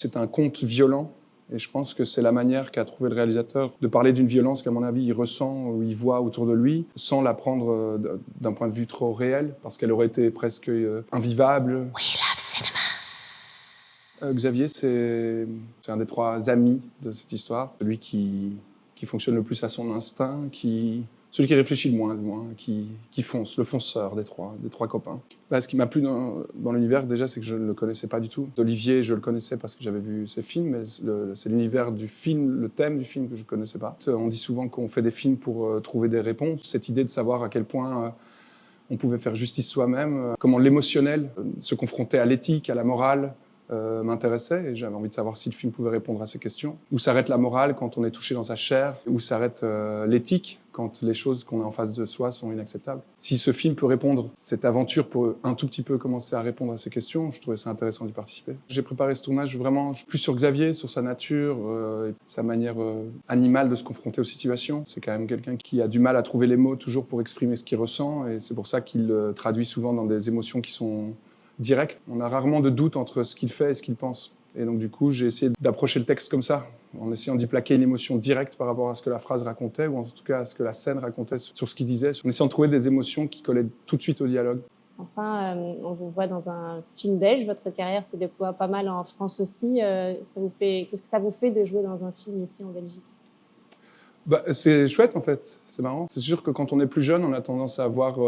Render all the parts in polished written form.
C'est un conte violent et je pense que c'est la manière qu'a trouvé le réalisateur de parler d'une violence qu'à mon avis il ressent ou il voit autour de lui sans la prendre d'un point de vue trop réel parce qu'elle aurait été presque invivable. We love cinema. Xavier, c'est un des trois amis de cette histoire, celui qui fonctionne le plus à son instinct, celui qui réfléchit le moins, qui fonce, le fonceur des trois copains. Là, ce qui m'a plu dans l'univers, déjà, c'est que je ne le connaissais pas du tout. Olivier, je le connaissais parce que j'avais vu ses films, mais c'est l'univers du film, le thème du film que je ne connaissais pas. On dit souvent qu'on fait des films pour trouver des réponses. Cette idée de savoir à quel point on pouvait faire justice soi-même, comment l'émotionnel, se confronter à l'éthique, à la morale, m'intéressait et j'avais envie de savoir si le film pouvait répondre à ces questions. Où s'arrête la morale quand on est touché dans sa chair? Où s'arrête l'éthique quand les choses qu'on a en face de soi sont inacceptables? Si ce film peut répondre, cette aventure peut un tout petit peu commencer à répondre à ces questions, je trouvais ça intéressant d'y participer. J'ai préparé ce tournage vraiment plus sur Xavier, sur sa nature, et sa manière animale de se confronter aux situations. C'est quand même quelqu'un qui a du mal à trouver les mots toujours pour exprimer ce qu'il ressent et c'est pour ça qu'il traduit souvent dans des émotions qui sont direct. On a rarement de doute entre ce qu'il fait et ce qu'il pense. Et donc du coup, j'ai essayé d'approcher le texte comme ça, en essayant d'y plaquer une émotion directe par rapport à ce que la phrase racontait, ou en tout cas à ce que la scène racontait sur ce qu'il disait, en essayant de trouver des émotions qui collaient tout de suite au dialogue. Enfin, on vous voit dans un film belge, votre carrière se déploie pas mal en France aussi. Qu'est-ce que ça vous fait de jouer dans un film ici en Belgique? C'est chouette en fait, c'est marrant. C'est sûr que quand on est plus jeune, on a tendance à voir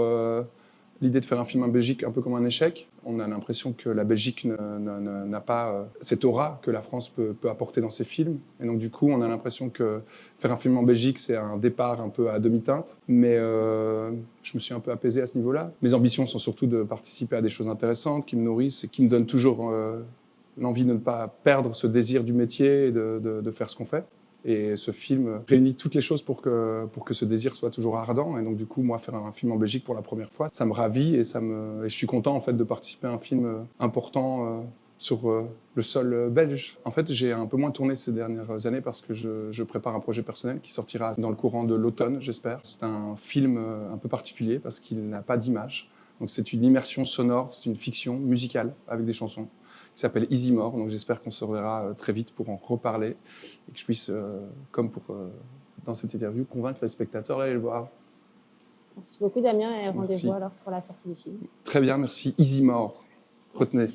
l'idée de faire un film en Belgique un peu comme un échec. On a l'impression que la Belgique n'a pas cette aura que la France peut apporter dans ses films. Et donc du coup, on a l'impression que faire un film en Belgique, c'est un départ un peu à demi-teinte. Mais je me suis un peu apaisé à ce niveau-là. Mes ambitions sont surtout de participer à des choses intéressantes, qui me nourrissent et qui me donnent toujours l'envie de ne pas perdre ce désir du métier et de faire ce qu'on fait. Et ce film réunit toutes les choses pour que ce désir soit toujours ardent. Et donc du coup, moi, faire un film en Belgique pour la première fois, ça me ravit et je suis content en fait de participer à un film important sur le sol belge. En fait, j'ai un peu moins tourné ces dernières années parce que je prépare un projet personnel qui sortira dans le courant de l'automne, j'espère. C'est un film un peu particulier parce qu'il n'a pas d'image. Donc c'est une immersion sonore, c'est une fiction musicale avec des chansons qui s'appelle Easy More. Donc j'espère qu'on se reverra très vite pour en reparler et que je puisse, comme dans cette interview, convaincre les spectateurs d'aller le voir. Merci beaucoup Damien et rendez-vous alors pour la sortie du film. Très bien, merci. Easy More. Retenez.